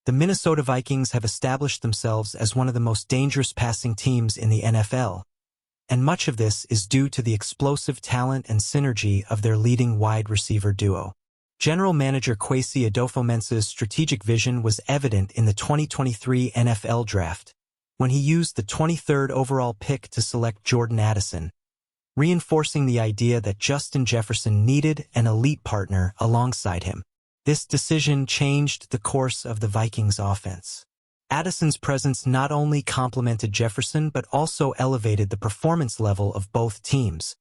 The Minnesota Vikings have established themselves as one of the most dangerous passing teams in the NFL, and much of this is due to the explosive talent and synergy of their leading wide receiver duo. General Manager Kwesi Adofo-Mensah's strategic vision was evident in the 2023 NFL Draft, when he used the 23rd overall pick to select Jordan Addison, reinforcing the idea that Justin Jefferson needed an elite partner alongside him. This decision changed the course of the Vikings' offense. Addison's presence not only complemented Jefferson but also elevated the performance level of both teams,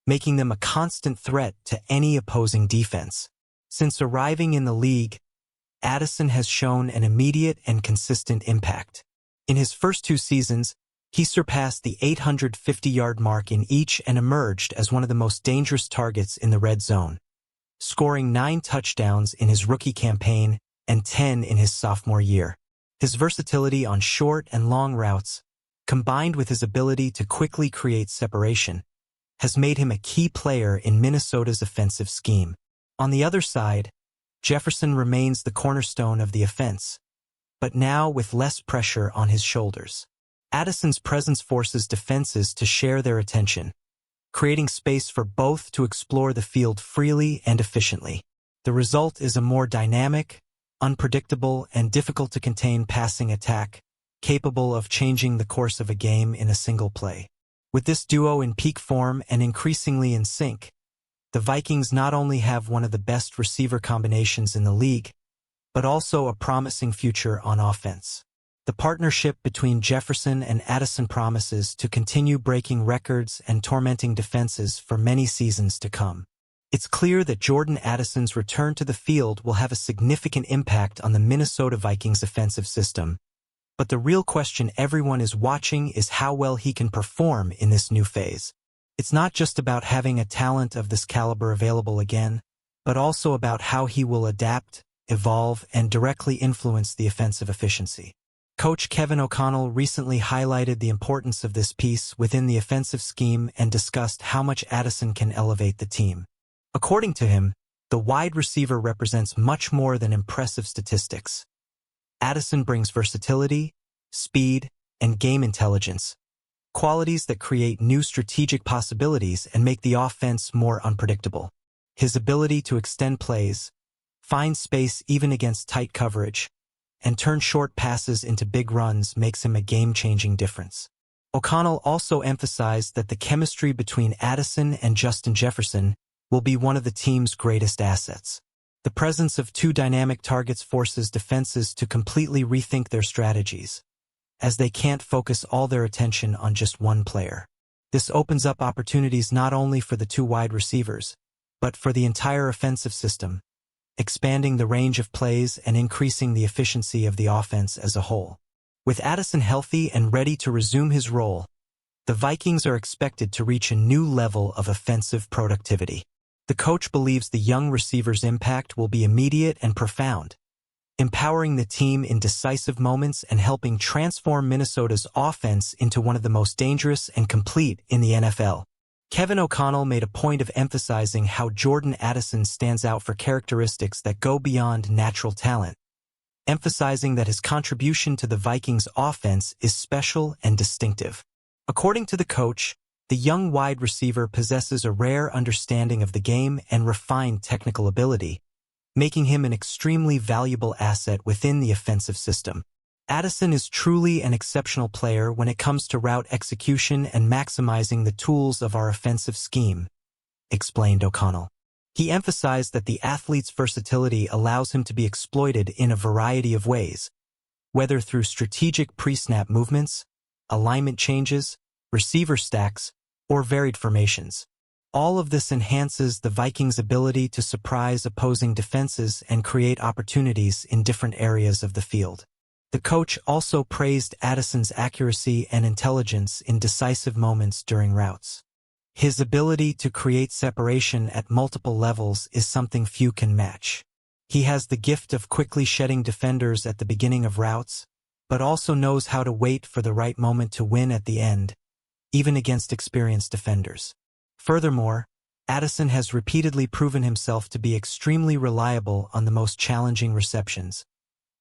making them a constant threat to any opposing defense. Since arriving in the league, Addison has shown an immediate and consistent impact. In his first 2 seasons, he surpassed the 850-yard mark in each and emerged as one of the most dangerous targets in the red zone, scoring 9 touchdowns in his rookie campaign and 10 in his sophomore year. His versatility on short and long routes, combined with his ability to quickly create separation, has made him a key player in Minnesota's offensive scheme. On the other side, Jefferson remains the cornerstone of the offense, but now with less pressure on his shoulders. Addison's presence forces defenses to share their attention, creating space for both to explore the field freely and efficiently. The result is a more dynamic, unpredictable, and difficult-to-contain passing attack, capable of changing the course of a game in a single play. With this duo in peak form and increasingly in sync, the Vikings not only have one of the best receiver combinations in the league, but also a promising future on offense. The partnership between Jefferson and Addison promises to continue breaking records and tormenting defenses for many seasons to come. It's clear that Jordan Addison's return to the field will have a significant impact on the Minnesota Vikings offensive system, but the real question everyone is watching is how well he can perform in this new phase. It's not just about having a talent of this caliber available again, but also about how he will adapt, evolve, and directly influence the offensive efficiency. Coach Kevin O'Connell recently highlighted the importance of this piece within the offensive scheme and discussed how much Addison can elevate the team. According to him, the wide receiver represents much more than impressive statistics. Addison brings versatility, speed, and game intelligence, qualities that create new strategic possibilities and make the offense more unpredictable. His ability to extend plays, find space even against tight coverage, and turn short passes into big runs makes him a game-changing difference. O'Connell also emphasized that the chemistry between Addison and Justin Jefferson will be one of the team's greatest assets. The presence of 2 dynamic targets forces defenses to completely rethink their strategies, as they can't focus all their attention on just one player. This opens up opportunities not only for the 2 wide receivers, but for the entire offensive system, expanding the range of plays and increasing the efficiency of the offense as a whole. With Addison healthy and ready to resume his role, the Vikings are expected to reach a new level of offensive productivity. The coach believes the young receiver's impact will be immediate and profound, empowering the team in decisive moments and helping transform Minnesota's offense into one of the most dangerous and complete in the NFL. Kevin O'Connell made a point of emphasizing how Jordan Addison stands out for characteristics that go beyond natural talent, emphasizing that his contribution to the Vikings' offense is special and distinctive. According to the coach, the young wide receiver possesses a rare understanding of the game and refined technical ability, making him an extremely valuable asset within the offensive system. Addison is truly an exceptional player when it comes to route execution and maximizing the tools of our offensive scheme, explained O'Connell. He emphasized that the athlete's versatility allows him to be exploited in a variety of ways, whether through strategic pre-snap movements, alignment changes, receiver stacks, or varied formations. All of this enhances the Vikings' ability to surprise opposing defenses and create opportunities in different areas of the field. The coach also praised Addison's accuracy and intelligence in decisive moments during routes. His ability to create separation at multiple levels is something few can match. He has the gift of quickly shedding defenders at the beginning of routes, but also knows how to wait for the right moment to win at the end, even against experienced defenders. Furthermore, Addison has repeatedly proven himself to be extremely reliable on the most challenging receptions,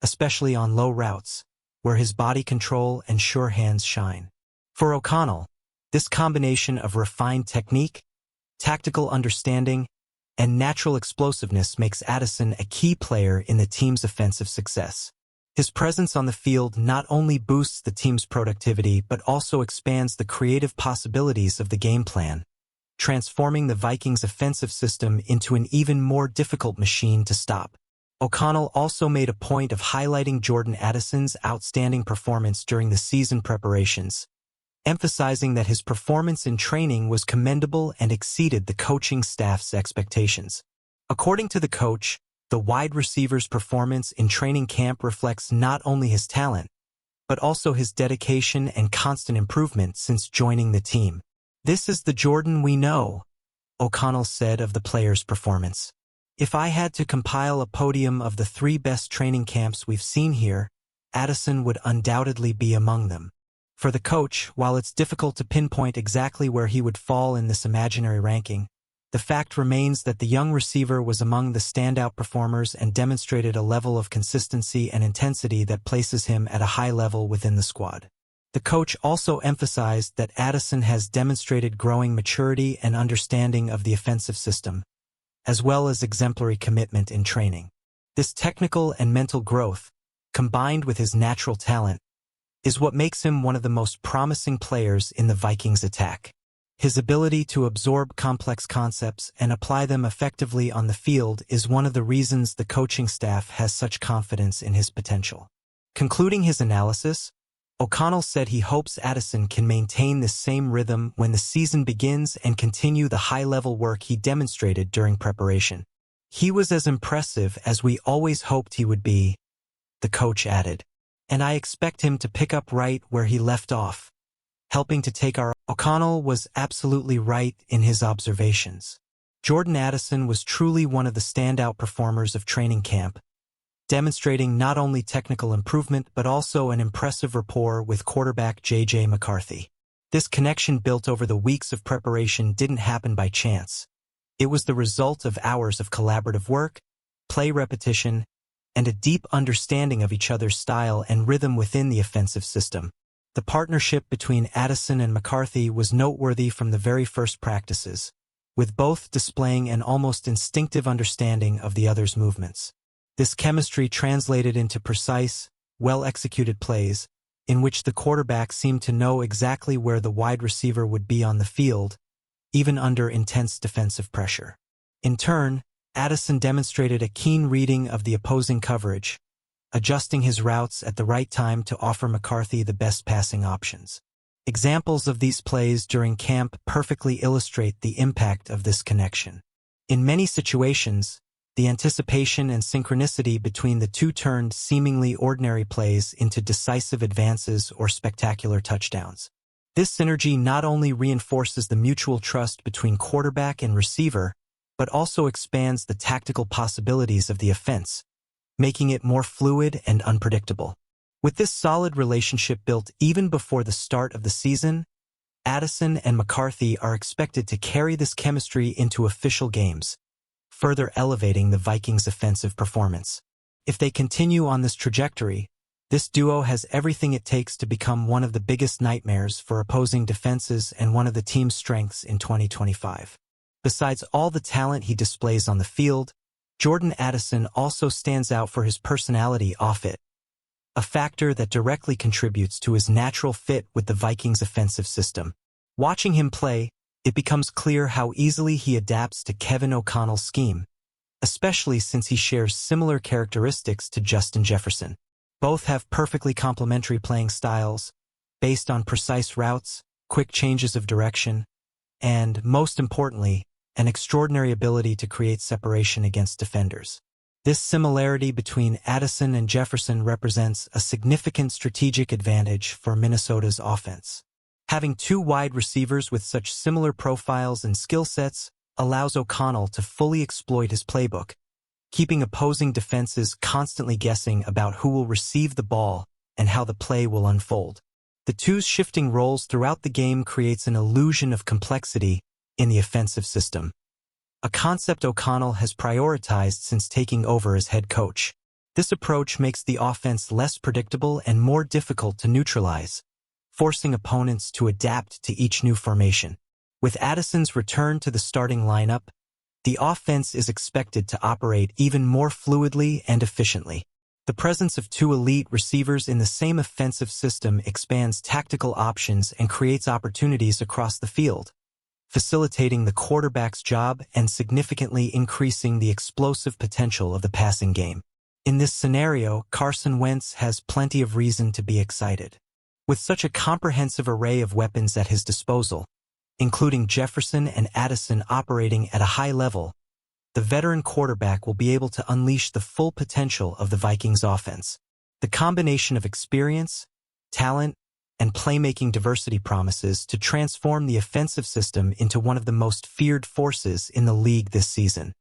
especially on low routes, where his body control and sure hands shine. For O'Connell, this combination of refined technique, tactical understanding, and natural explosiveness makes Addison a key player in the team's offensive success. His presence on the field not only boosts the team's productivity but also expands the creative possibilities of the game plan, transforming the Vikings' offensive system into an even more difficult machine to stop. O'Connell also made a point of highlighting Jordan Addison's outstanding performance during the season preparations, emphasizing that his performance in training was commendable and exceeded the coaching staff's expectations. According to the coach, the wide receiver's performance in training camp reflects not only his talent, but also his dedication and constant improvement since joining the team. "This is the Jordan we know," O'Connell said of the player's performance. "If I had to compile a podium of the 3 best training camps we've seen here, Addison would undoubtedly be among them." For the coach, while it's difficult to pinpoint exactly where he would fall in this imaginary ranking, the fact remains that the young receiver was among the standout performers and demonstrated a level of consistency and intensity that places him at a high level within the squad. The coach also emphasized that Addison has demonstrated growing maturity and understanding of the offensive system, as well as exemplary commitment in training. This technical and mental growth, combined with his natural talent, is what makes him one of the most promising players in the Vikings' attack. His ability to absorb complex concepts and apply them effectively on the field is one of the reasons the coaching staff has such confidence in his potential. Concluding his analysis, O'Connell said he hopes Addison can maintain this same rhythm when the season begins and continue the high-level work he demonstrated during preparation. "He was as impressive as we always hoped he would be," the coach added, "and I expect him to pick up right where he left off, helping to take our..." O'Connell was absolutely right in his observations. Jordan Addison was truly one of the standout performers of training camp, demonstrating not only technical improvement but also an impressive rapport with quarterback J.J. McCarthy. This connection built over the weeks of preparation didn't happen by chance. It was the result of hours of collaborative work, play repetition, and a deep understanding of each other's style and rhythm within the offensive system. The partnership between Addison and McCarthy was noteworthy from the very first practices, with both displaying an almost instinctive understanding of the other's movements. This chemistry translated into precise, well-executed plays, in which the quarterback seemed to know exactly where the wide receiver would be on the field, even under intense defensive pressure. In turn, Addison demonstrated a keen reading of the opposing coverage, adjusting his routes at the right time to offer McCarthy the best passing options. Examples of these plays during camp perfectly illustrate the impact of this connection. In many situations, the anticipation and synchronicity between the two turned seemingly ordinary plays into decisive advances or spectacular touchdowns. This synergy not only reinforces the mutual trust between quarterback and receiver, but also expands the tactical possibilities of the offense, making it more fluid and unpredictable. With this solid relationship built even before the start of the season, Addison and McCarthy are expected to carry this chemistry into official games, further elevating the Vikings' offensive performance. If they continue on this trajectory, this duo has everything it takes to become one of the biggest nightmares for opposing defenses and one of the team's strengths in 2025. Besides all the talent he displays on the field, Jordan Addison also stands out for his personality off it, a factor that directly contributes to his natural fit with the Vikings' offensive system. Watching him play, it becomes clear how easily he adapts to Kevin O'Connell's scheme, especially since he shares similar characteristics to Justin Jefferson. Both have perfectly complementary playing styles, based on precise routes, quick changes of direction, and, most importantly, an extraordinary ability to create separation against defenders. This similarity between Addison and Jefferson represents a significant strategic advantage for Minnesota's offense. Having two wide receivers with such similar profiles and skill sets allows O'Connell to fully exploit his playbook, keeping opposing defenses constantly guessing about who will receive the ball and how the play will unfold. The two's shifting roles throughout the game creates an illusion of complexity in the offensive system, a concept O'Connell has prioritized since taking over as head coach. This approach makes the offense less predictable and more difficult to neutralize, forcing opponents to adapt to each new formation. With Addison's return to the starting lineup, the offense is expected to operate even more fluidly and efficiently. The presence of two elite receivers in the same offensive system expands tactical options and creates opportunities across the field, facilitating the quarterback's job and significantly increasing the explosive potential of the passing game. In this scenario, Carson Wentz has plenty of reason to be excited. With such a comprehensive array of weapons at his disposal, including Jefferson and Addison operating at a high level, the veteran quarterback will be able to unleash the full potential of the Vikings offense. The combination of experience, talent, and playmaking diversity promises to transform the offensive system into one of the most feared forces in the league this season.